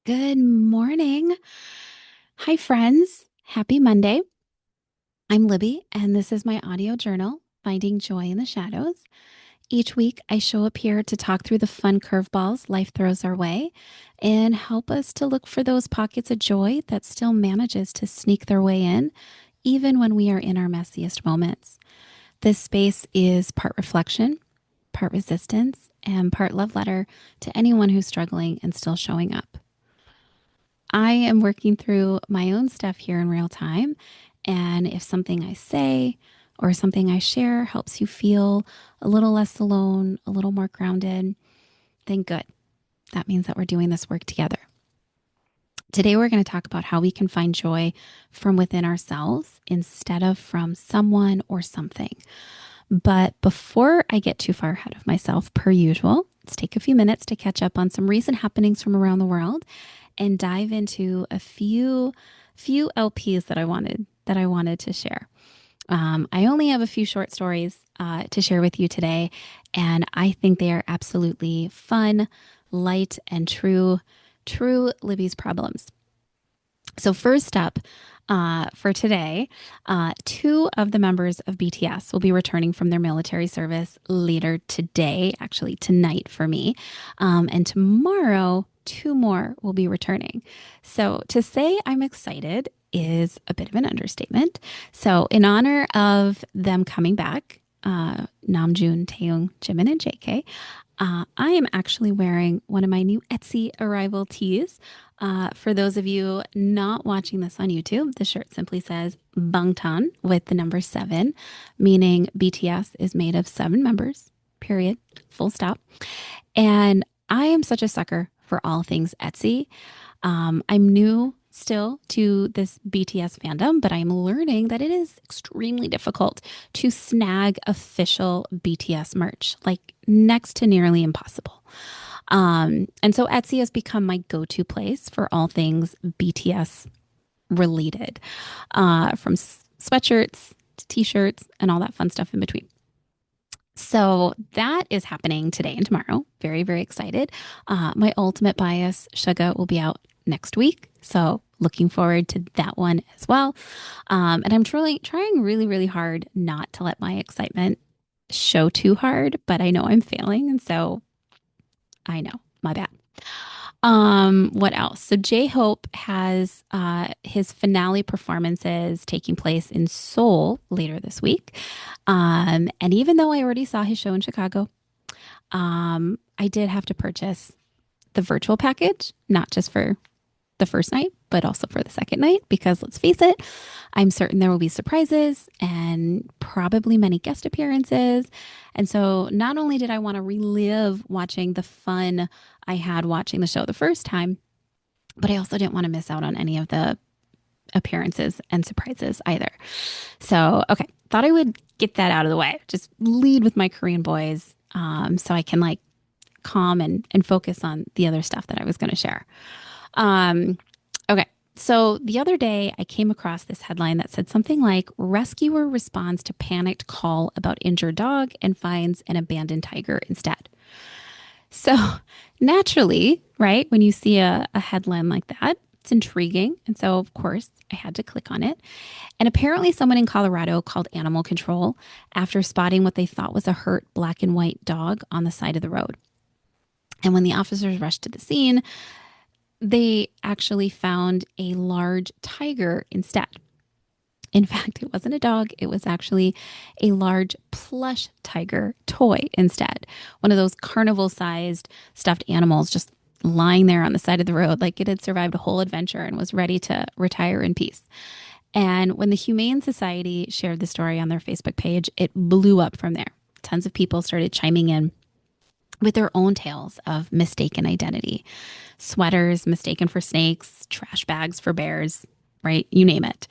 Good morning. Hi, friends. Happy Monday. I'm Libby, and this is my audio journal, Finding Joy in the Shadows. Each week, I show up here to talk through the fun curveballs life throws our way and help us to look for those pockets of joy that still manages to sneak their way in, even when we are in our messiest moments. This space is part reflection, part resistance, and part love letter to anyone who's struggling and still showing up. I am working through my own stuff here in real time. And if something I say or something I share helps you feel a little less alone, a little more grounded, then good. That means that we're doing this work together. Today, we're going to talk about how we can find joy from within ourselves instead of from someone or something. But before I get too far ahead of myself, per usual, let's take a few minutes to catch up on some recent happenings from around the world and dive into a few LPs that I wanted to share. I only have a few short stories to share with you today, and I think they are absolutely fun, light, and true Libby's problems. So, first up for today, two of the members of BTS will be returning from their military service later today, actually, tonight for me. And tomorrow, two more will be returning. So, to say I'm excited is a bit of an understatement. So, in honor of them coming back, Namjoon, Taeyong, Jimin, and JK, I am actually wearing one of my new Etsy arrival tees. For those of you not watching this on YouTube, the shirt simply says Bangtan with the number seven, meaning BTS is made of seven members, period, full stop. And I am such a sucker for all things Etsy. I'm new still to this BTS fandom, but I'm learning that it is extremely difficult to snag official BTS merch, like next to nearly impossible. And so Etsy has become my go to place for all things BTS related, from sweatshirts to t shirts and all that fun stuff in between. So that is happening today and tomorrow. Very, very excited. My ultimate bias, Suga, will be out next week. So looking forward to that one as well. And I'm truly trying really, really hard not to let my excitement show too hard, but I know I'm failing. And so I know, my bad. What else? So J-Hope has his finale performances taking place in Seoul later this week. And even though I already saw his show in Chicago, I did have to purchase the virtual package, not just for the first night, but also for the second night, because let's face it, I'm certain there will be surprises and probably many guest appearances. And so not only did I want to relive watching the fun I had watching the show the first time, but I also didn't want to miss out on any of the appearances and surprises either. So, okay, thought I would get that out of the way. Just lead with my Korean boys, so I can like calm and focus on the other stuff that I was going to share. Um, okay. So the other day, I came across this headline that said something like rescuer responds to panicked call about injured dog and finds an abandoned tiger instead. So naturally, right, when you see a headline like that, it's intriguing. And so, of course, I had to click on it. And apparently, someone in Colorado called animal control after spotting what they thought was a hurt black and white dog on the side of the road. And when the officers rushed to the scene, they actually found a large tiger instead. In fact, it wasn't a dog, it was actually a large plush tiger toy instead. One of those carnival sized stuffed animals just lying there on the side of the road like it had survived a whole adventure and was ready to retire in peace. And when the Humane Society shared the story on their Facebook page, it blew up from there. Tons of people started chiming in with their own tales of mistaken identity. Sweaters mistaken for snakes, trash bags for bears, right? You name it.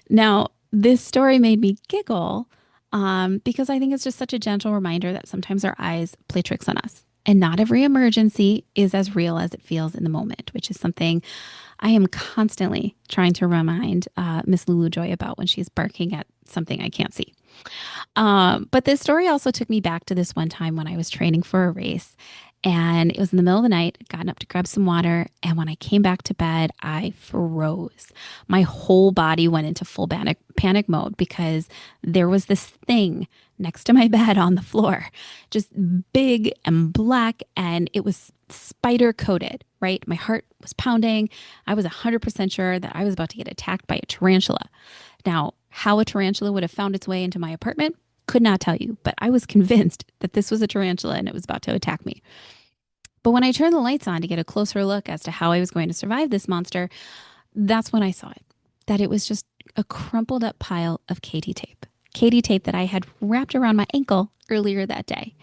Now, this story made me giggle because I think it's just such a gentle reminder that sometimes our eyes play tricks on us. And not every emergency is as real as it feels in the moment, which is something I am constantly trying to remind Miss Lulu Joy about when she's barking at something I can't see. But this story also took me back to this one time when I was training for a race. And it was in the middle of the night. I'd gotten up to grab some water. And when I came back to bed, I froze. My whole body went into full panic mode because there was this thing next to my bed on the floor, just big and black. And it was spider coated, right? My heart was pounding. I was 100% sure that I was about to get attacked by a tarantula. Now, how a tarantula would have found its way into my apartment, could not tell you, but I was convinced that this was a tarantula and it was about to attack me. But when I turned the lights on to get a closer look as to how I was going to survive this monster, that's when I saw it. That it was just a crumpled up pile of Katie tape. Katie tape that I had wrapped around my ankle earlier that day.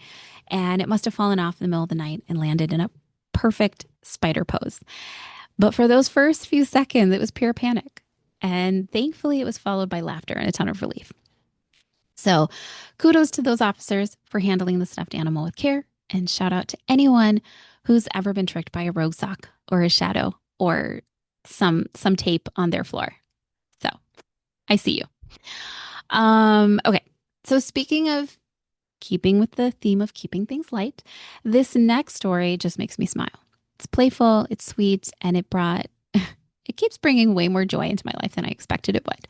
And it must have fallen off in the middle of the night and landed in a perfect spider pose. But for those first few seconds, it was pure panic. And thankfully, it was followed by laughter and a ton of relief. So kudos to those officers for handling the stuffed animal with care. And shout out to anyone who's ever been tricked by a rogue sock or a shadow or some tape on their floor. So I see you. Okay. So speaking of keeping with the theme of keeping things light, this next story just makes me smile. It's playful, it's sweet, and it keeps bringing way more joy into my life than I expected it would.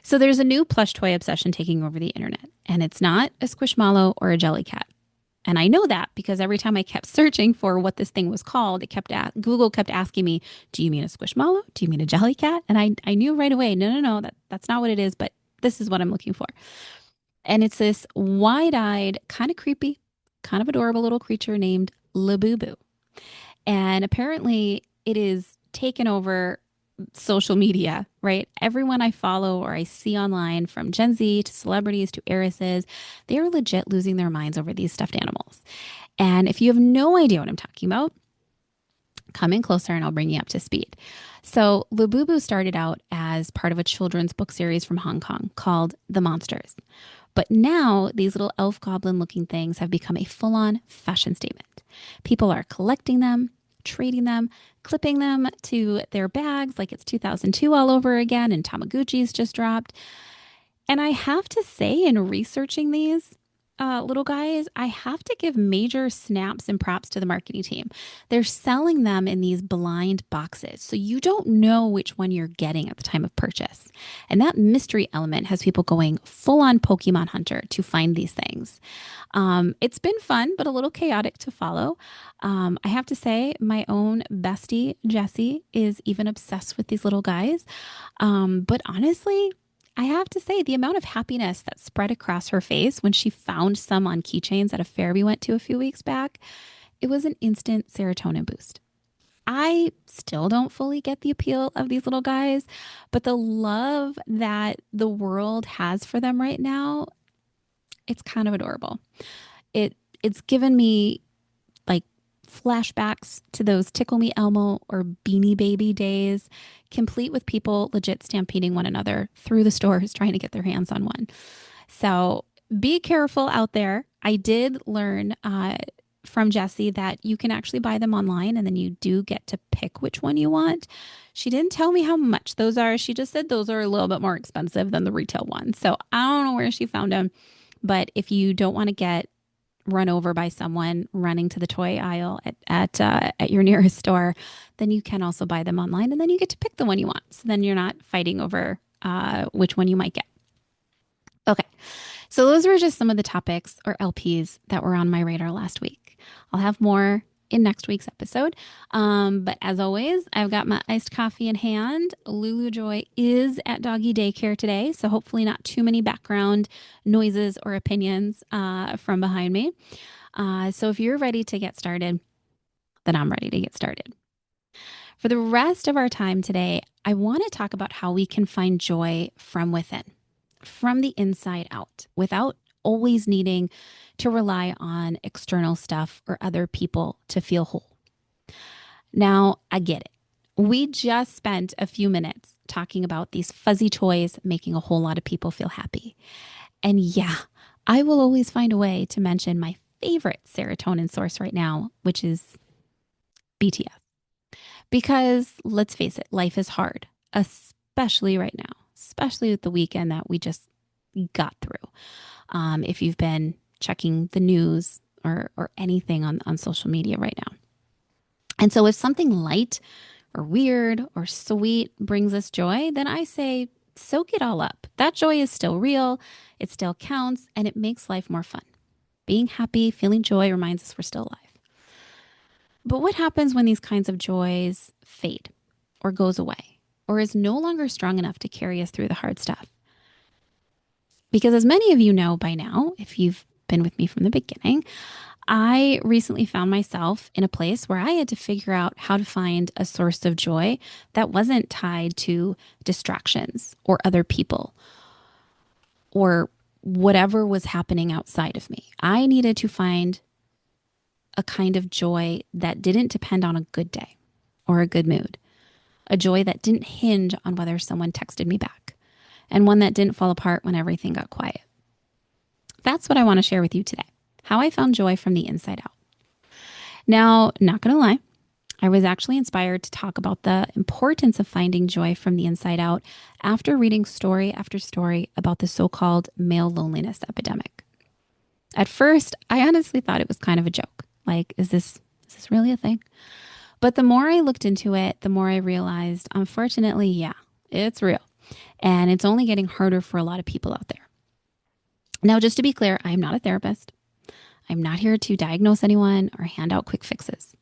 So there's a new plush toy obsession taking over the internet, and it's not a squishmallow or a jelly cat. And I know that because every time I kept searching for what this thing was called, Google kept asking me, "Do you mean a squishmallow? Do you mean a jelly cat?" And I knew right away, no, that's not what it is, but this is what I'm looking for. And it's this wide-eyed, kind of creepy, kind of adorable little creature named Labubu. And apparently it is taken over social media, right? Everyone I follow or I see online, from Gen Z to celebrities to heiresses, they are legit losing their minds over these stuffed animals. And if you have no idea what I'm talking about, come in closer and I'll bring you up to speed. So Labubu started out as part of a children's book series from Hong Kong called The Monsters. But now these little elf goblin looking things have become a full on fashion statement. People are collecting them, trading them, clipping them to their bags like it's 2002 all over again, and Tamagotchis just dropped. And I have to say, in researching these little guys, I have to give major snaps and props to the marketing team. They're selling them in these blind boxes, so you don't know which one you're getting at the time of purchase. And that mystery element has people going full on Pokemon Hunter to find these things. It's been fun, but a little chaotic to follow. I have to say, my own bestie, Jessie, is even obsessed with these little guys. But honestly, I have to say, the amount of happiness that spread across her face when she found some on keychains at a fair we went to a few weeks back, it was an instant serotonin boost. I still don't fully get the appeal of these little guys, but the love that the world has for them right now, it's kind of adorable. It's given me like flashbacks to those Tickle Me Elmo or Beanie Baby days, complete with people legit stampeding one another through the stores trying to get their hands on one. So be careful out there. I did learn from Jessie that you can actually buy them online and then you do get to pick which one you want. She didn't tell me how much those are. She just said those are a little bit more expensive than the retail ones. So I don't know where she found them. But if you don't want to get run over by someone running to the toy aisle at your nearest store, then you can also buy them online and then you get to pick the one you want. So then you're not fighting over which one you might get. Okay, so those were just some of the topics or LPs that were on my radar last week. I'll have more in next week's episode. But as always, I've got my iced coffee in hand. Lulu Joy is at doggy daycare today, so hopefully not too many background noises or opinions from behind me. So if you're ready to get started, then I'm ready to get started. For the rest of our time today, I want to talk about how we can find joy from within, from the inside out, without always needing to rely on external stuff or other people to feel whole. Now, I get it. We just spent a few minutes talking about these fuzzy toys making a whole lot of people feel happy. And yeah, I will always find a way to mention my favorite serotonin source right now, which is BTS. Because let's face it, life is hard, especially right now, especially with the weekend that we just got through. If you've been checking the news or anything on social media right now. And so if something light or weird or sweet brings us joy, then I say soak it all up. That joy is still real, it still counts, and it makes life more fun. Being happy, feeling joy reminds us we're still alive. But what happens when these kinds of joys fade or goes away or is no longer strong enough to carry us through the hard stuff? Because as many of you know by now, if you've been with me from the beginning, I recently found myself in a place where I had to figure out how to find a source of joy that wasn't tied to distractions or other people or whatever was happening outside of me. I needed to find a kind of joy that didn't depend on a good day or a good mood, a joy that didn't hinge on whether someone texted me back, and one that didn't fall apart when everything got quiet. That's what I want to share with you today, how I found joy from the inside out. Now, not going to lie, I was actually inspired to talk about the importance of finding joy from the inside out after reading story after story about the so-called male loneliness epidemic. At first, I honestly thought it was kind of a joke. Like, is this really a thing? But the more I looked into it, the more I realized, unfortunately, yeah, it's real. And it's only getting harder for a lot of people out there. Now, just to be clear, I am not a therapist. I'm not here to diagnose anyone or hand out quick fixes.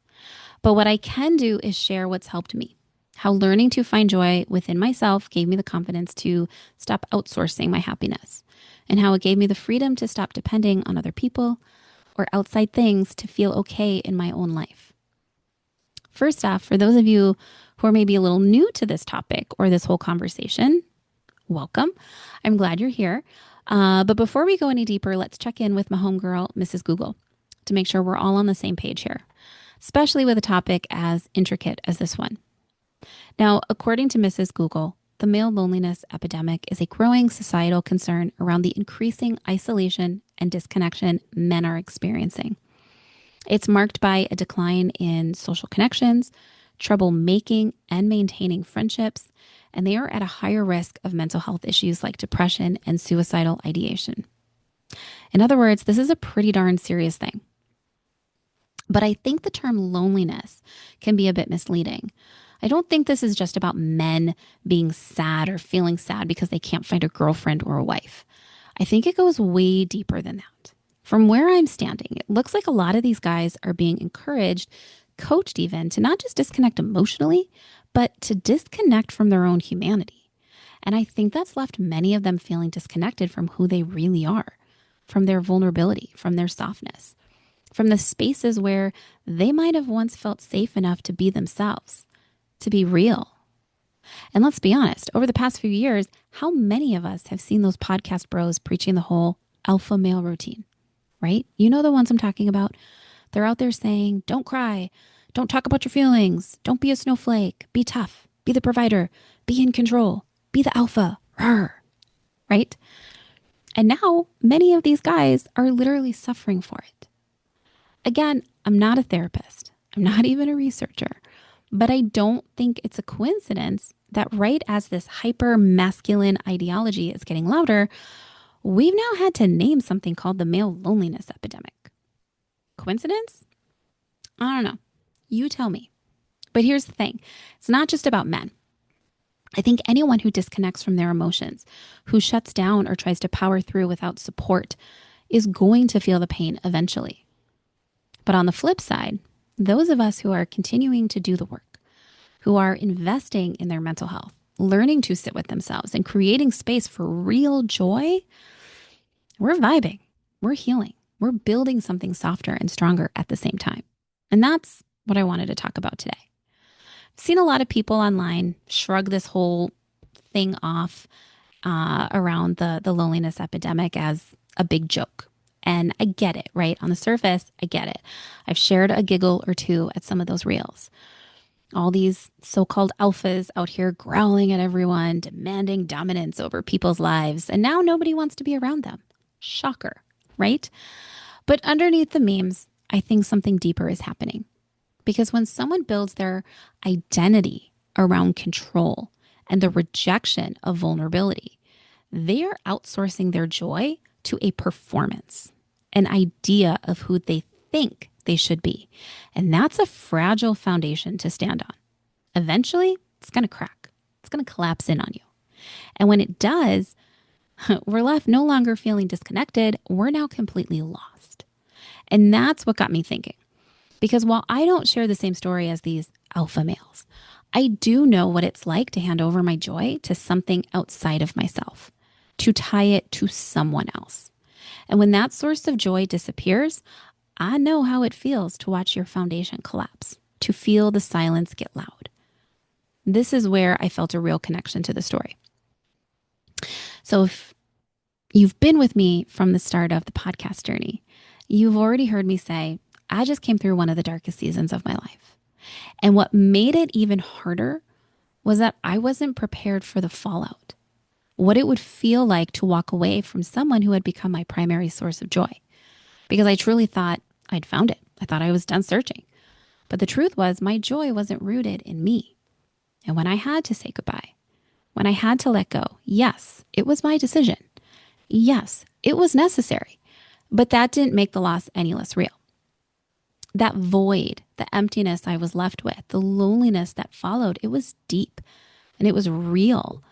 But what I can do is share what's helped me, how learning to find joy within myself gave me the confidence to stop outsourcing my happiness, and how it gave me the freedom to stop depending on other people or outside things to feel okay in my own life. First off, for those of you who are maybe a little new to this topic or this whole conversation, welcome. I'm glad you're here. But before we go any deeper, let's check in with my homegirl, Mrs. Google, to make sure we're all on the same page here, especially with a topic as intricate as this one. Now, according to Mrs. Google, the male loneliness epidemic is a growing societal concern around the increasing isolation and disconnection men are experiencing. It's marked by a decline in social connections, trouble making and maintaining friendships, and they are at a higher risk of mental health issues like depression and suicidal ideation. In other words, this is a pretty darn serious thing. But I think the term loneliness can be a bit misleading. I don't think this is just about men being sad or feeling sad because they can't find a girlfriend or a wife. I think it goes way deeper than that. From where I'm standing, it looks like a lot of these guys are being encouraged, coached even, to not just disconnect emotionally, but to disconnect from their own humanity. And I think that's left many of them feeling disconnected from who they really are, from their vulnerability, from their softness, from the spaces where they might have once felt safe enough to be themselves, to be real. And let's be honest, over the past few years, how many of us have seen those podcast bros preaching the whole alpha male routine, right? You know the ones I'm talking about. They're out there saying, don't cry, don't talk about your feelings, don't be a snowflake, be tough, be the provider, be in control, be the alpha, rawr, right? And now many of these guys are literally suffering for it. Again, I'm not a therapist. I'm not even a researcher, but I don't think it's a coincidence that right as this hyper masculine ideology is getting louder, we've now had to name something called the male loneliness epidemic. Coincidence? I don't know. You tell me. But here's the thing. It's not just about men. I think anyone who disconnects from their emotions, who shuts down or tries to power through without support, is going to feel the pain eventually. But on the flip side, those of us who are continuing to do the work, who are investing in their mental health, learning to sit with themselves and creating space for real joy, we're vibing, we're healing, we're building something softer and stronger at the same time. And that's what I wanted to talk about today. I've seen a lot of people online shrug this whole thing off around the loneliness epidemic as a big joke. And I get it, right? On the surface, I get it. I've shared a giggle or two at some of those reels. All these so-called alphas out here growling at everyone, demanding dominance over people's lives, and now nobody wants to be around them. Shocker, right? But underneath the memes, I think something deeper is happening. Because when someone builds their identity around control and the rejection of vulnerability, they are outsourcing their joy to a performance, an idea of who they think they should be. And that's a fragile foundation to stand on. Eventually, it's going to crack. It's going to collapse in on you. And when it does, we're left no longer feeling disconnected. We're now completely lost. And that's what got me thinking. Because while I don't share the same story as these alpha males, I do know what it's like to hand over my joy to something outside of myself, to tie it to someone else. And when that source of joy disappears, I know how it feels to watch your foundation collapse, to feel the silence get loud. This is where I felt a real connection to the story. So if you've been with me from the start of the podcast journey, you've already heard me say, I just came through one of the darkest seasons of my life. And what made it even harder was that I wasn't prepared for the fallout, what it would feel like to walk away from someone who had become my primary source of joy. Because I truly thought I'd found it. I thought I was done searching. But the truth was my joy wasn't rooted in me. And when I had to say goodbye, when I had to let go, yes, it was my decision. Yes, it was necessary. But that didn't make the loss any less real. That void, the emptiness I was left with, the loneliness that followed, it was deep and it was real.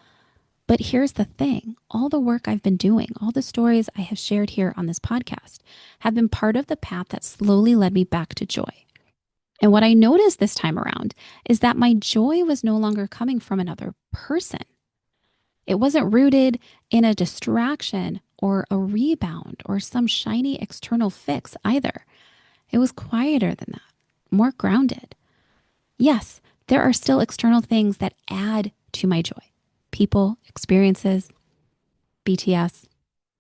But here's the thing, all the work I've been doing, all the stories I have shared here on this podcast have been part of the path that slowly led me back to joy. And what I noticed this time around is that my joy was no longer coming from another person. It wasn't rooted in a distraction or a rebound or some shiny external fix either. It was quieter than that, more grounded. Yes, there are still external things that add to my joy. People, experiences, BTS,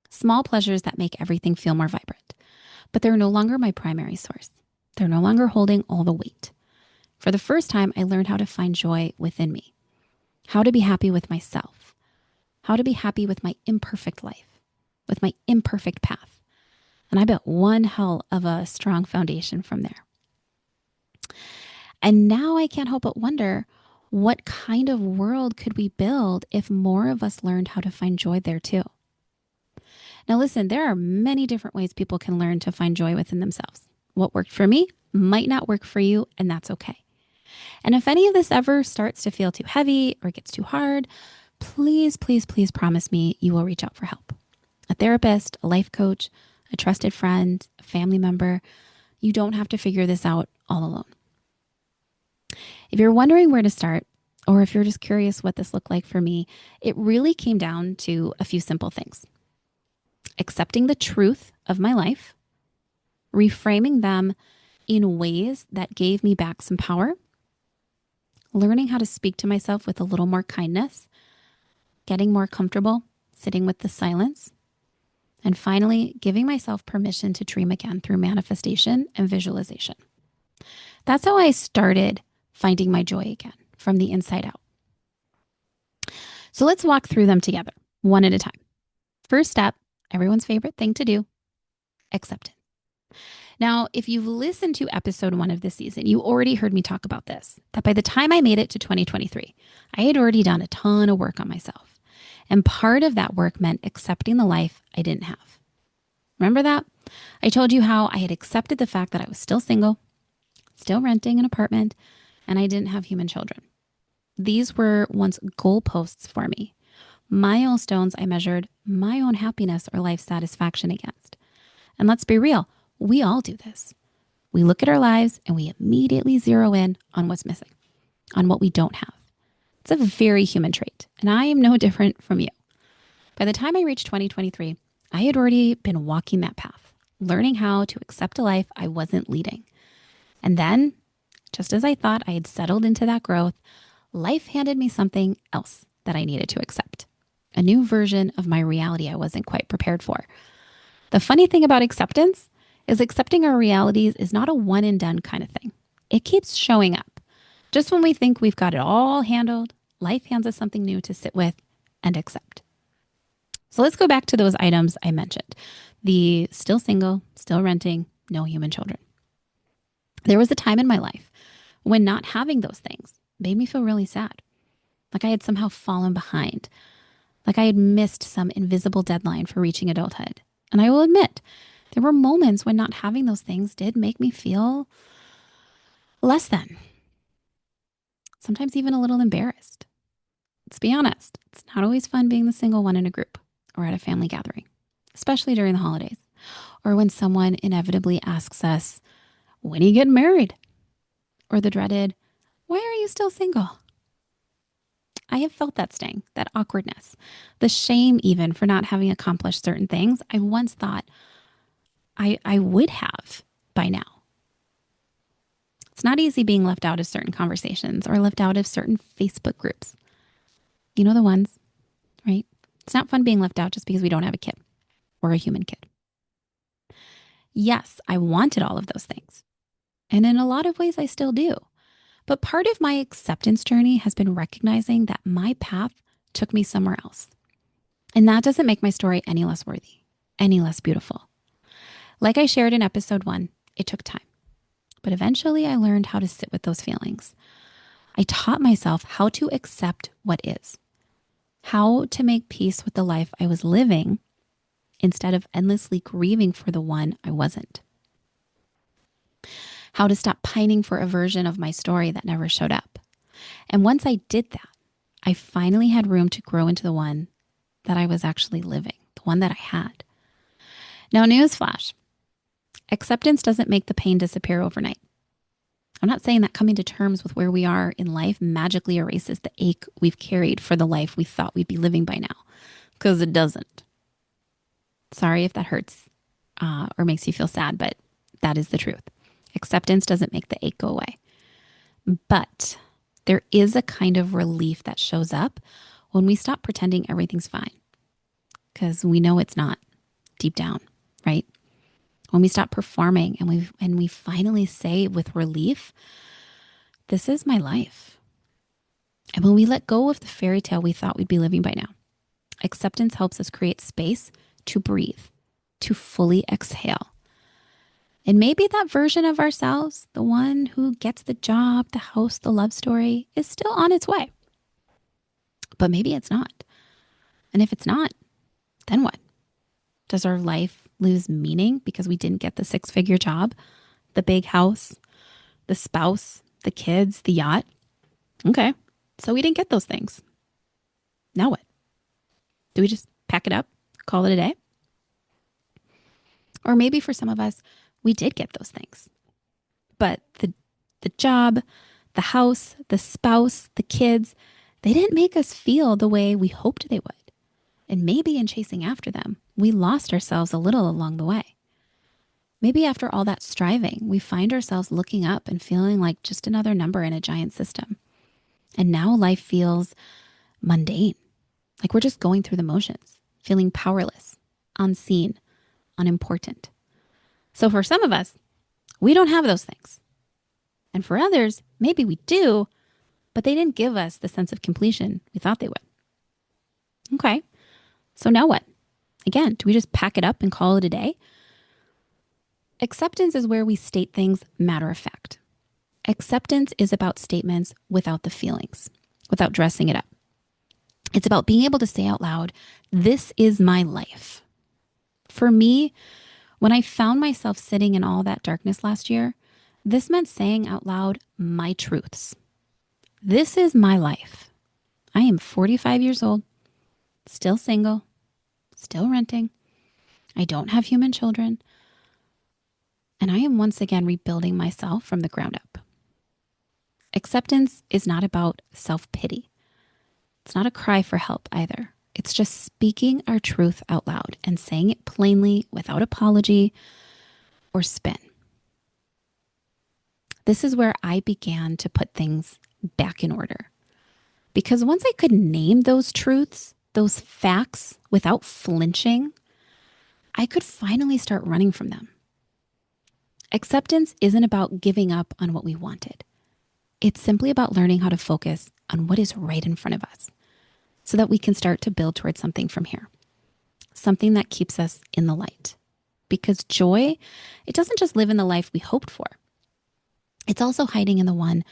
small pleasures that make everything feel more vibrant. But they're no longer my primary source. They're no longer holding all the weight. For the first time, I learned how to find joy within me, how to be happy with myself, how to be happy with my imperfect life, with my imperfect path. And I built one hell of a strong foundation from there. And now I can't help but wonder, what kind of world could we build if more of us learned how to find joy there too? Now listen, there are many different ways people can learn to find joy within themselves. What worked for me might not work for you, and that's okay. And if any of this ever starts to feel too heavy or gets too hard, please, please, please promise me you will reach out for help. A therapist, a life coach, a trusted friend, a family member. You don't have to figure this out all alone. If you're wondering where to start, or if you're just curious what this looked like for me, it really came down to a few simple things. Accepting the truth of my life, reframing them in ways that gave me back some power, learning how to speak to myself with a little more kindness, getting more comfortable sitting with the silence, and finally, giving myself permission to dream again through manifestation and visualization. That's how I started finding my joy again from the inside out. So let's walk through them together, one at a time. First step, everyone's favorite thing to do, acceptance. Now, if you've listened to episode 1 of this season, you already heard me talk about this, that by the time I made it to 2023, I had already done a ton of work on myself. And part of that work meant accepting the life I didn't have. Remember that? I told you how I had accepted the fact that I was still single, still renting an apartment, and I didn't have human children. These were once goalposts for me, milestones I measured my own happiness or life satisfaction against. And let's be real, we all do this. We look at our lives and we immediately zero in on what's missing, on what we don't have. It's a very human trait, and I am no different from you. By the time I reached 2023, I had already been walking that path, learning how to accept a life I wasn't leading. And then, just as I thought I had settled into that growth, life handed me something else that I needed to accept. A new version of my reality I wasn't quite prepared for. The funny thing about acceptance is accepting our realities is not a one and done kind of thing. It keeps showing up. Just when we think we've got it all handled, life hands us something new to sit with and accept. So let's go back to those items I mentioned. The still single, still renting, no human children. There was a time in my life when not having those things made me feel really sad. Like I had somehow fallen behind. Like I had missed some invisible deadline for reaching adulthood. And I will admit, There were moments when not having those things did make me feel less than, sometimes even a little embarrassed. Let's be honest, it's not always fun being the single one in a group or at a family gathering, especially during the holidays, or when someone inevitably asks us, when are you getting married? Or the dreaded, why are you still single? I have felt that sting, that awkwardness, the shame even for not having accomplished certain things I once thought I would have by now. It's not easy being left out of certain conversations or left out of certain Facebook groups. You know the ones, right? It's not fun being left out just because we don't have a kid or a human kid. Yes, I wanted all of those things. And in a lot of ways, I still do. But part of my acceptance journey has been recognizing that my path took me somewhere else. And that doesn't make my story any less worthy, any less beautiful. Like I shared in episode 1, it took time. But eventually I learned how to sit with those feelings. I taught myself how to accept what is, how to make peace with the life I was living instead of endlessly grieving for the one I wasn't. How to stop pining for a version of my story that never showed up. And once I did that, I finally had room to grow into the one that I was actually living, the one that I had. Now, newsflash, acceptance doesn't make the pain disappear overnight. I'm not saying that coming to terms with where we are in life magically erases the ache we've carried for the life we thought we'd be living by now, because it doesn't. Sorry if that hurts or makes you feel sad, but that is the truth. Acceptance doesn't make the ache go away. But there is a kind of relief that shows up when we stop pretending everything's fine, because we know it's not deep down, right? When we stop performing and we finally say with relief, this is my life. And when we let go of the fairy tale we thought we'd be living by now, acceptance helps us create space to breathe, to fully exhale. And maybe that version of ourselves, the one who gets the job, the house, the love story, is still on its way. But maybe it's not. And if it's not, then what? Does our life lose meaning because we didn't get the 6-figure job, the big house, the spouse, the kids, the yacht? Okay, so we didn't get those things. Now what? Do we just pack it up, call it a day? Or maybe for some of us, we did get those things. But the job, the house, the spouse, the kids, they didn't make us feel the way we hoped they would. And maybe in chasing after them, we lost ourselves a little along the way. Maybe after all that striving, we find ourselves looking up and feeling like just another number in a giant system. And now life feels mundane, like we're just going through the motions, feeling powerless, unseen, unimportant. So for some of us, we don't have those things. And for others, maybe we do, but they didn't give us the sense of completion we thought they would. Okay, so now what? Again, do we just pack it up and call it a day? Acceptance is where we state things matter of fact. Acceptance is about statements without the feelings, without dressing it up. It's about being able to say out loud, this is my life. For me, when I found myself sitting in all that darkness last year, this meant saying out loud my truths. This is my life. I am 45 years old, still single, still renting. I don't have human children. And I am once again rebuilding myself from the ground up. Acceptance is not about self-pity. It's not a cry for help either. It's just speaking our truth out loud and saying it plainly without apology or spin. This is where I began to put things back in order. Because once I could name those truths, those facts without flinching, I could finally start running from them. Acceptance isn't about giving up on what we wanted. It's simply about learning how to focus on what is right in front of us so that we can start to build towards something from here, something that keeps us in the light. Because joy, it doesn't just live in the life we hoped for. It's also hiding in the one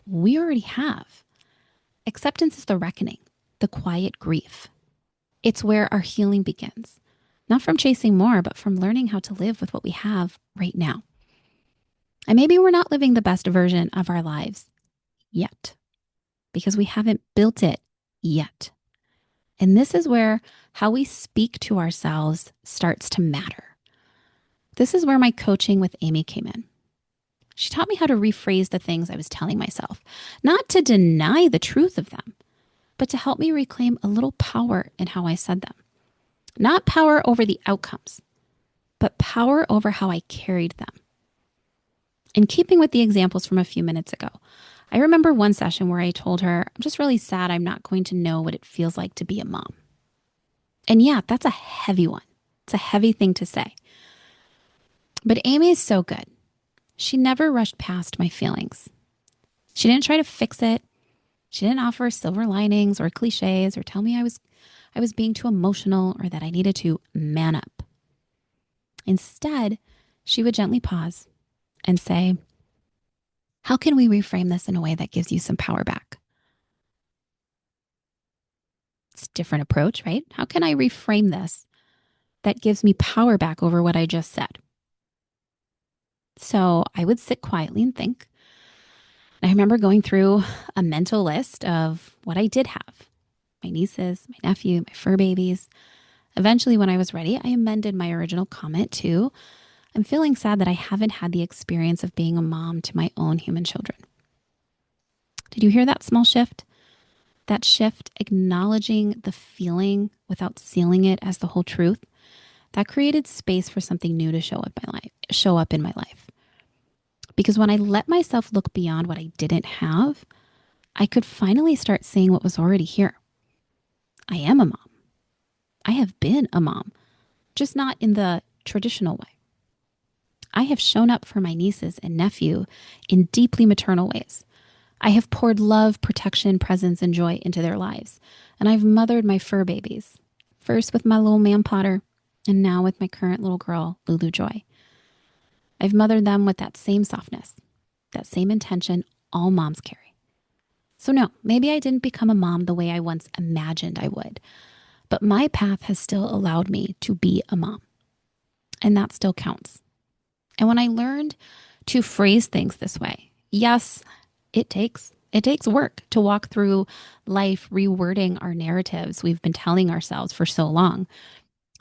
we already have. Acceptance is the reckoning, the quiet grief. It's where our healing begins. not from chasing more, but from learning how to live with what we have right now. And maybe we're not living the best version of our lives yet because we haven't built it yet. And this is where how we speak to ourselves starts to matter. This is where my coaching with Amy came in. She taught me how to rephrase the things I was telling myself, not to deny the truth of them, but to help me reclaim a little power in how I said them. Not power over the outcomes, but power over how I carried them. In keeping with the examples from a few minutes ago, I remember one session where I told her, I'm just really sad I'm not going to know what it feels like to be a mom. And yeah, that's a heavy one. It's a heavy thing to say. But Amy is so good. She never rushed past my feelings. She didn't try to fix it. She didn't offer silver linings or cliches or tell me I was being too emotional or that I needed to man up. Instead, she would gently pause and say, how can we reframe this in a way that gives you some power back? It's a different approach, right? How can I reframe this that gives me power back over what I just said? So I would sit quietly and think. I remember going through a mental list of what I did have: my nieces, my nephew, my fur babies. Eventually, when I was ready, I amended my original comment to, I'm feeling sad that I haven't had the experience of being a mom to my own human children. Did you hear that small shift? That shift, acknowledging the feeling without sealing it as the whole truth, that created space for something new to show up in my life. Because when I let myself look beyond what I didn't have, I could finally start seeing what was already here. I am a mom. I have been a mom, just not in the traditional way. I have shown up for my nieces and nephew in deeply maternal ways. I have poured love, protection, presence, and joy into their lives. And I've mothered my fur babies, first with my little man Potter, and now with my current little girl, Lulu Joy. I've mothered them with that same softness, that same intention all moms carry. So no, maybe I didn't become a mom the way I once imagined I would, but my path has still allowed me to be a mom. And that still counts. And when I learned to phrase things this way, yes, it takes work to walk through life rewording our narratives we've been telling ourselves for so long.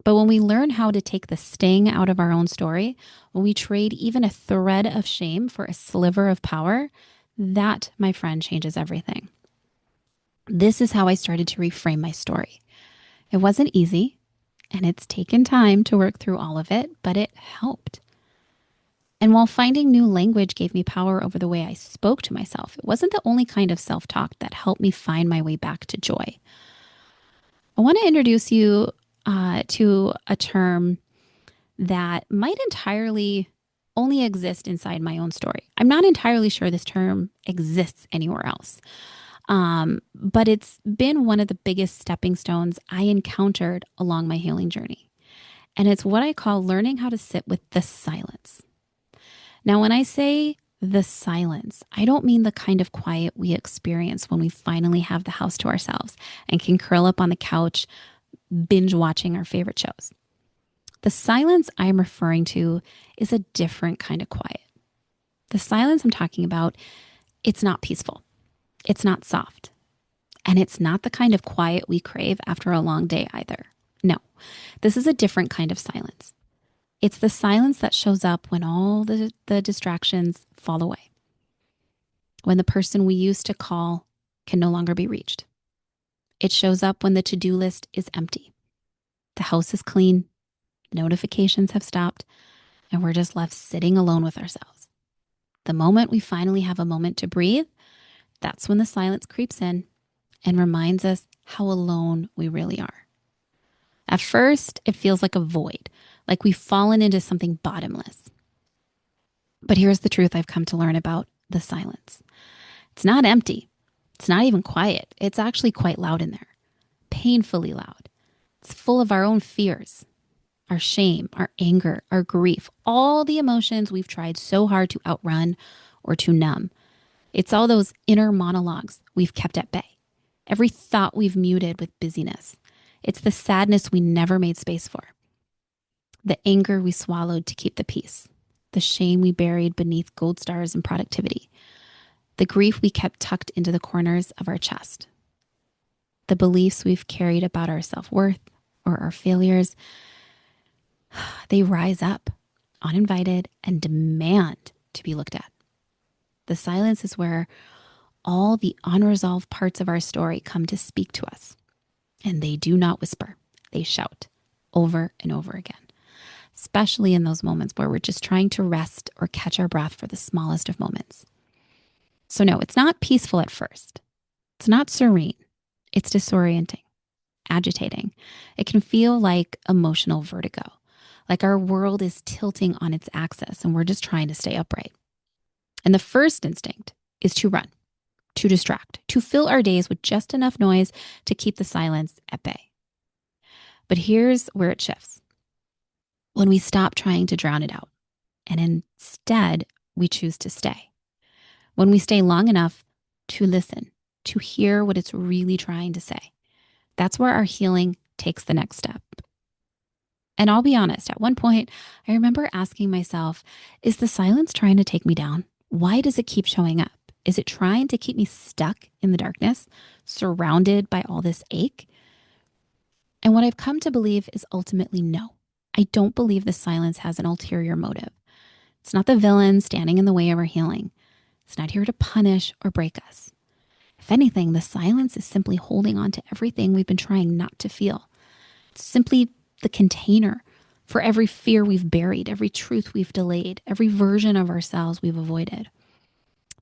But when we learn how to take the sting out of our own story, when we trade even a thread of shame for a sliver of power, that, my friend, changes everything. This is how I started to reframe my story. It wasn't easy, and it's taken time to work through all of it, but it helped. And while finding new language gave me power over the way I spoke to myself, it wasn't the only kind of self-talk that helped me find my way back to joy. I want to introduce you to a term that might entirely only exist inside my own story. I'm not entirely sure this term exists anywhere else. But it's been one of the biggest stepping stones I encountered along my healing journey. And it's what I call learning how to sit with the silence. Now, when I say the silence, I don't mean the kind of quiet we experience when we finally have the house to ourselves and can curl up on the couch, binge watching our favorite shows. The silence I'm referring to is a different kind of quiet. The silence I'm talking about, it's not peaceful. It's not soft. And it's not the kind of quiet we crave after a long day either. No, this is a different kind of silence. It's the silence that shows up when all the distractions fall away. When the person we used to call can no longer be reached. It shows up when the to-do list is empty. The house is clean. Notifications have stopped. And we're just left sitting alone with ourselves. The moment we finally have a moment to breathe, that's when the silence creeps in and reminds us how alone we really are. At first, it feels like a void, like we've fallen into something bottomless. But here's the truth I've come to learn about the silence. It's not empty. It's not even quiet. It's actually quite loud in there, painfully loud. It's full of our own fears, our shame, our anger, our grief, all the emotions we've tried so hard to outrun or to numb. It's all those inner monologues we've kept at bay. Every thought we've muted with busyness. It's the sadness we never made space for. The anger we swallowed to keep the peace. The shame we buried beneath gold stars and productivity. The grief we kept tucked into the corners of our chest. The beliefs we've carried about our self-worth or our failures, they rise up uninvited and demand to be looked at. The silence is where all the unresolved parts of our story come to speak to us. And they do not whisper, they shout over and over again, especially in those moments where we're just trying to rest or catch our breath for the smallest of moments. So no, it's not peaceful at first. It's not serene. It's disorienting, agitating. It can feel like emotional vertigo, like our world is tilting on its axis and we're just trying to stay upright. And the first instinct is to run, to distract, to fill our days with just enough noise to keep the silence at bay. But here's where it shifts. When we stop trying to drown it out and instead we choose to stay. When we stay long enough to listen, to hear what it's really trying to say. That's where our healing takes the next step. And I'll be honest, at one point, I remember asking myself, is the silence trying to take me down? Why does it keep showing up? Is it trying to keep me stuck in the darkness, surrounded by all this ache? And what I've come to believe is ultimately no. I don't believe the silence has an ulterior motive. It's not the villain standing in the way of our healing. It's not here to punish or break us. If anything, the silence is simply holding on to everything we've been trying not to feel. It's simply the container for every fear we've buried, every truth we've delayed, every version of ourselves we've avoided.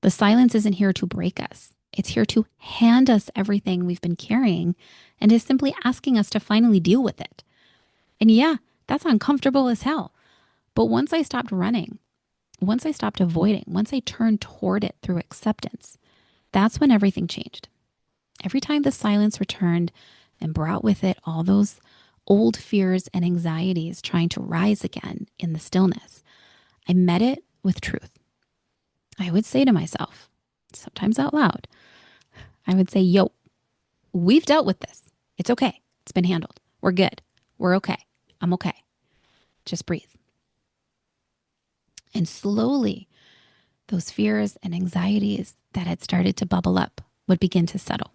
The silence isn't here to break us. It's here to hand us everything we've been carrying and is simply asking us to finally deal with it. And yeah, that's uncomfortable as hell. But once I stopped running, once I stopped avoiding, once I turned toward it through acceptance, that's when everything changed. Every time the silence returned and brought with it all those old fears and anxieties trying to rise again in the stillness, I met it with truth. I would say to myself, sometimes out loud, I would say, yo, we've dealt with this. It's okay. It's been handled. We're good. We're okay. I'm okay. Just breathe. And slowly, those fears and anxieties that had started to bubble up would begin to settle.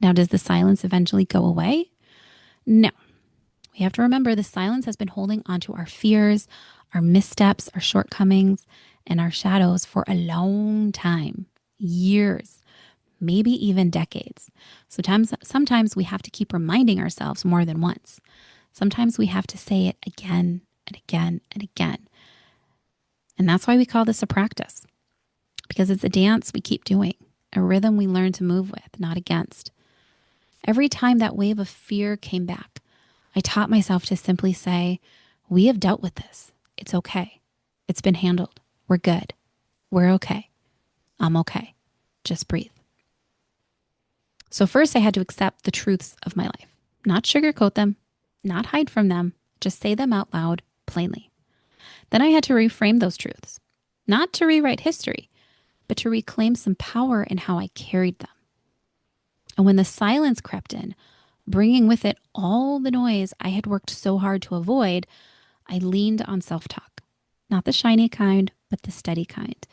Now, does the silence eventually go away? No. We have to remember the silence has been holding onto our fears, our missteps, our shortcomings, and our shadows for a long time, years, maybe even decades. Sometimes we have to keep reminding ourselves more than once. Sometimes we have to say it again and again and again. And that's why we call this a practice, because it's a dance we keep doing, a rhythm we learn to move with, not against. Every time that wave of fear came back, I taught myself to simply say, we have dealt with this. It's okay. It's been handled. We're good. We're okay. I'm okay. Just breathe. So first I had to accept the truths of my life, not sugarcoat them, not hide from them, just say them out loud, plainly. Then I had to reframe those truths, not to rewrite history, but to reclaim some power in how I carried them. And when the silence crept in, bringing with it all the noise I had worked so hard to avoid, I leaned on self-talk, not the shiny kind, but the steady kind.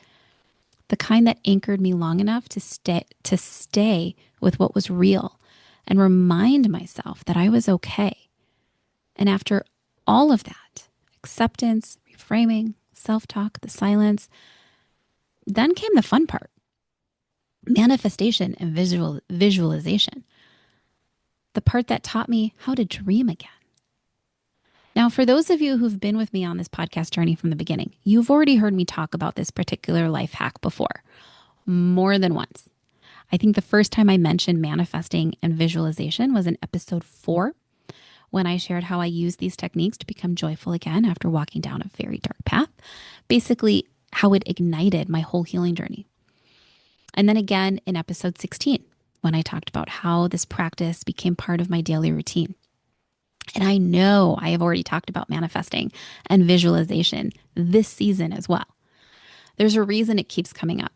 The kind that anchored me long enough to stay with what was real and remind myself that I was okay. And after all of that, acceptance, reframing, self-talk, the silence, then came the fun part, manifestation and visualization, the part that taught me how to dream again. Now, for those of you who've been with me on this podcast journey from the beginning, you've already heard me talk about this particular life hack before, more than once. I think the first time I mentioned manifesting and visualization was in episode 4, when I shared how I used these techniques to become joyful again after walking down a very dark path, basically how it ignited my whole healing journey. And then again in episode 16, when I talked about how this practice became part of my daily routine. And I know I have already talked about manifesting and visualization this season as well. There's a reason it keeps coming up,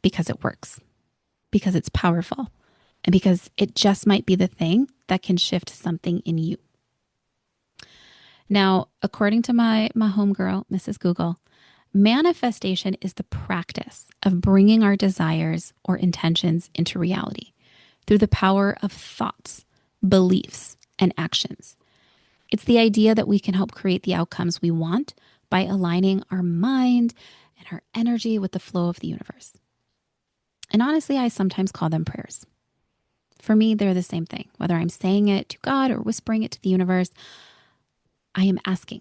because it works, because it's powerful, and because it just might be the thing that can shift something in you. Now, according to my homegirl, Mrs. Google, manifestation is the practice of bringing our desires or intentions into reality through the power of thoughts, beliefs, and actions. It's the idea that we can help create the outcomes we want by aligning our mind and our energy with the flow of the universe. And honestly, I sometimes call them prayers. For me, they're the same thing. Whether I'm saying it to God or whispering it to the universe, I am asking,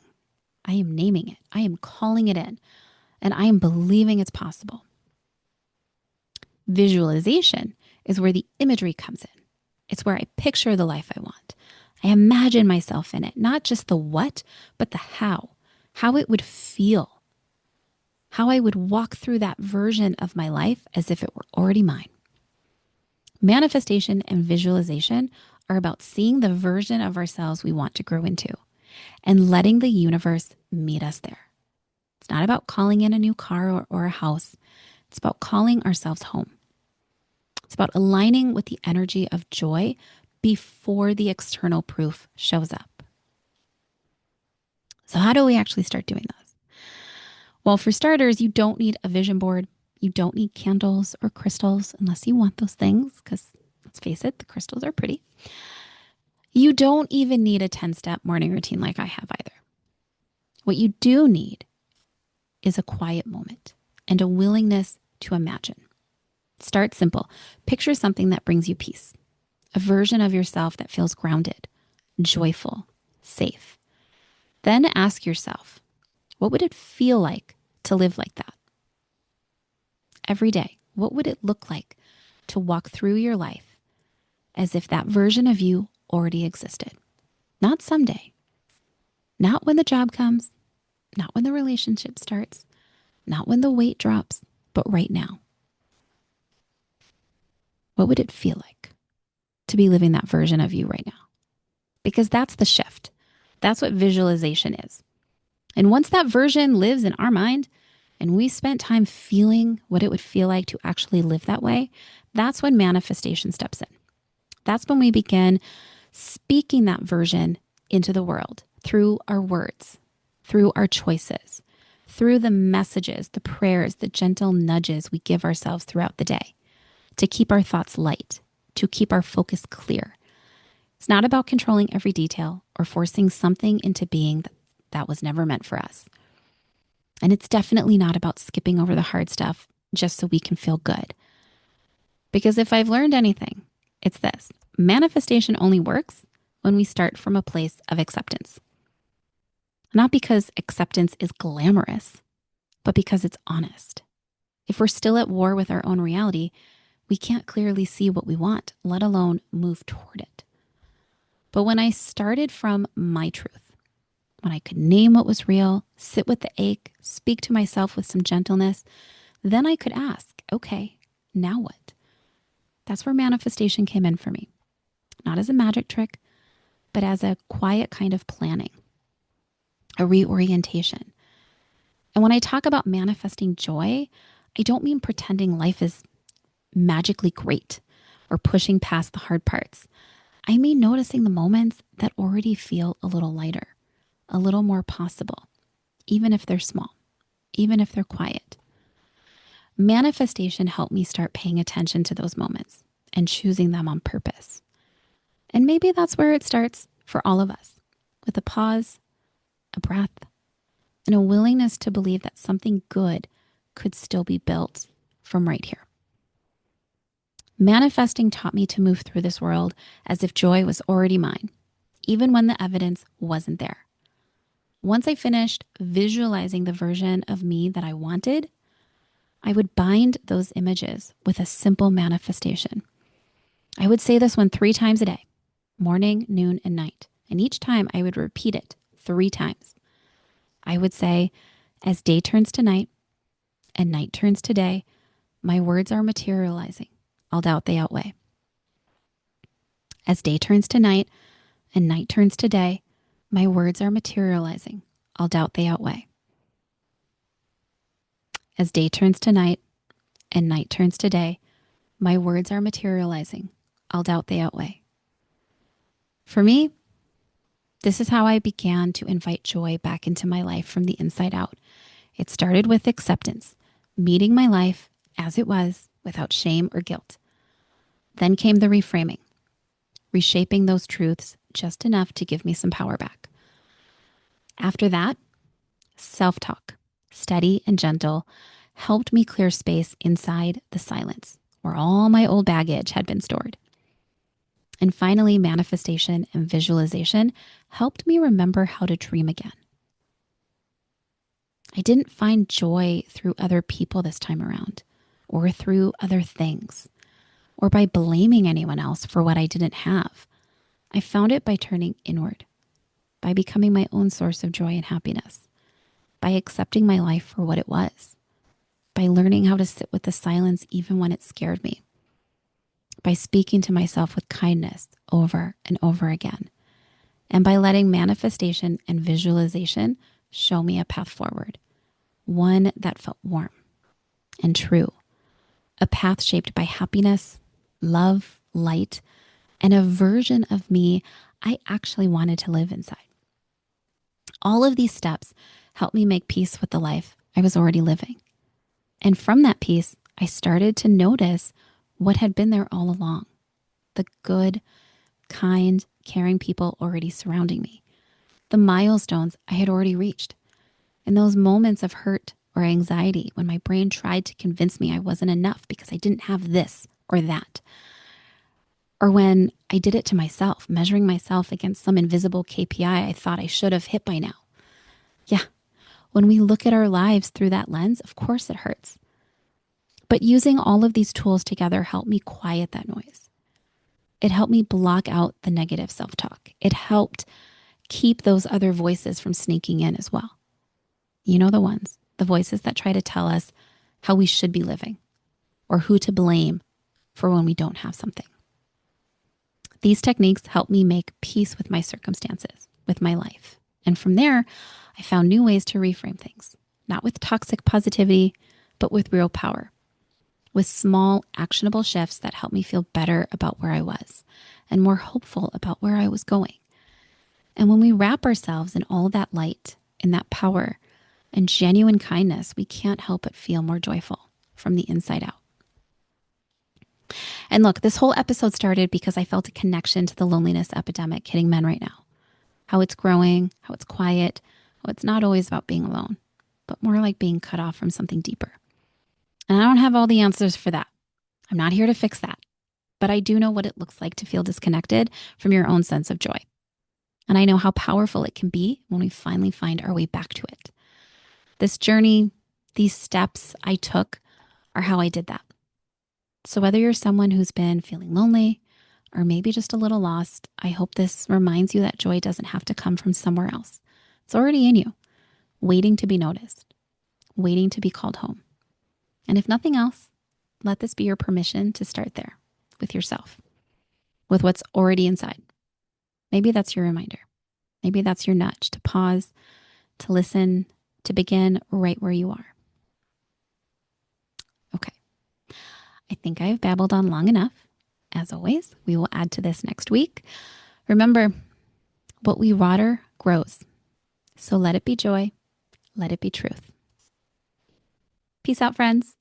I am naming it, I am calling it in, and I am believing it's possible. Visualization is where the imagery comes in. It's where I picture the life I want. I imagine myself in it, not just the what, but the how it would feel, how I would walk through that version of my life as if it were already mine. Manifestation and visualization are about seeing the version of ourselves we want to grow into and letting the universe meet us there. It's not about calling in a new car or a house. It's about calling ourselves home. It's about aligning with the energy of joy before the external proof shows up. So how do we actually start doing this? Well, for starters, you don't need a vision board. You don't need candles or crystals unless you want those things, because let's face it, the crystals are pretty. You don't even need a 10-step morning routine like I have either. What you do need is a quiet moment and a willingness to imagine. Start simple. Picture something that brings you peace, a version of yourself that feels grounded, joyful, safe. Then ask yourself, what would it feel like to live like that? Every day, what would it look like to walk through your life as if that version of you already existed? Not someday, not when the job comes, not when the relationship starts, not when the weight drops, but right now. What would it feel like to be living that version of you right now? Because that's the shift. That's what visualization is. And once that version lives in our mind and we spent time feeling what it would feel like to actually live that way, that's when manifestation steps in. That's when we begin speaking that version into the world through our words, through our choices, through the messages, the prayers, the gentle nudges we give ourselves throughout the day to keep our thoughts light, to keep our focus clear. It's not about controlling every detail or forcing something into being that was never meant for us. And it's definitely not about skipping over the hard stuff just so we can feel good. Because if I've learned anything, it's this: manifestation only works when we start from a place of acceptance. Not because acceptance is glamorous, but because it's honest. If we're still at war with our own reality, we can't clearly see what we want, let alone move toward it. But when I started from my truth, when I could name what was real, sit with the ache, speak to myself with some gentleness, then I could ask, okay, now what? That's where manifestation came in for me. Not as a magic trick, but as a quiet kind of planning, a reorientation. And when I talk about manifesting joy, I don't mean pretending life is magically great or pushing past the hard parts. I mean noticing the moments that already feel a little lighter, a little more possible, even if they're small, even if they're quiet. Manifestation helped me start paying attention to those moments and choosing them on purpose. And maybe that's where it starts for all of us, with a pause, a breath, and a willingness to believe that something good could still be built from right here. Manifesting taught me to move through this world as if joy was already mine, even when the evidence wasn't there. Once I finished visualizing the version of me that I wanted, I would bind those images with a simple manifestation. I would say this one 3 times a day, morning, noon, and night. And each time I would repeat it 3 times. I would say, as day turns to night and night turns to day, my words are materializing. I'll doubt they outweigh. As day turns to night and night turns to day, my words are materializing. I'll doubt they outweigh. As day turns to night and night turns to day, my words are materializing. I'll doubt they outweigh. For me, This is how I began to invite joy back into my life from the inside out. It started with acceptance, meeting my life as it was without shame or guilt. Then came the reframing, reshaping those truths just enough to give me some power back. After that, self talk, steady and gentle, helped me clear space inside the silence where all my old baggage had been stored. And finally, manifestation and visualization helped me remember how to dream again. I didn't find joy through other people this time around, or through other things, or by blaming anyone else for what I didn't have. I found it by turning inward, by becoming my own source of joy and happiness, by accepting my life for what it was, by learning how to sit with the silence even when it scared me, by speaking to myself with kindness over and over again, and by letting manifestation and visualization show me a path forward, one that felt warm and true, a path shaped by happiness, love, light, and a version of me I actually wanted to live inside. All of these steps helped me make peace with the life I was already living. And from that peace, I started to notice what had been there all along, the good, kind, caring people already surrounding me, the milestones I had already reached, and those moments of hurt or anxiety when my brain tried to convince me I wasn't enough because I didn't have this or that. Or when I did it to myself, measuring myself against some invisible KPI I thought I should have hit by now. Yeah, when we look at our lives through that lens, of course it hurts. But using all of these tools together helped me quiet that noise. It helped me block out the negative self-talk. It helped keep those other voices from sneaking in as well. You know, the voices that try to tell us how we should be living or who to blame for when we don't have something. These techniques help me make peace with my circumstances, with my life. And from there, I found new ways to reframe things, not with toxic positivity, but with real power, with small, actionable shifts that help me feel better about where I was and more hopeful about where I was going. And when we wrap ourselves in all that light, in that power and genuine kindness, we can't help but feel more joyful from the inside out. And look, this whole episode started because I felt a connection to the loneliness epidemic hitting men right now. How it's growing, how it's quiet, how it's not always about being alone, but more like being cut off from something deeper. And I don't have all the answers for that. I'm not here to fix that. But I do know what it looks like to feel disconnected from your own sense of joy. And I know how powerful it can be when we finally find our way back to it. This journey, these steps I took are how I did that. So whether you're someone who's been feeling lonely or maybe just a little lost, I hope this reminds you that joy doesn't have to come from somewhere else. It's already in you, waiting to be noticed, waiting to be called home. And if nothing else, let this be your permission to start there with yourself, with what's already inside. Maybe that's your reminder. Maybe that's your nudge to pause, to listen, to begin right where you are. Okay. I think I've babbled on long enough. As always, we will add to this next week. Remember, what we water grows. So let it be joy. Let it be truth. Peace out, friends.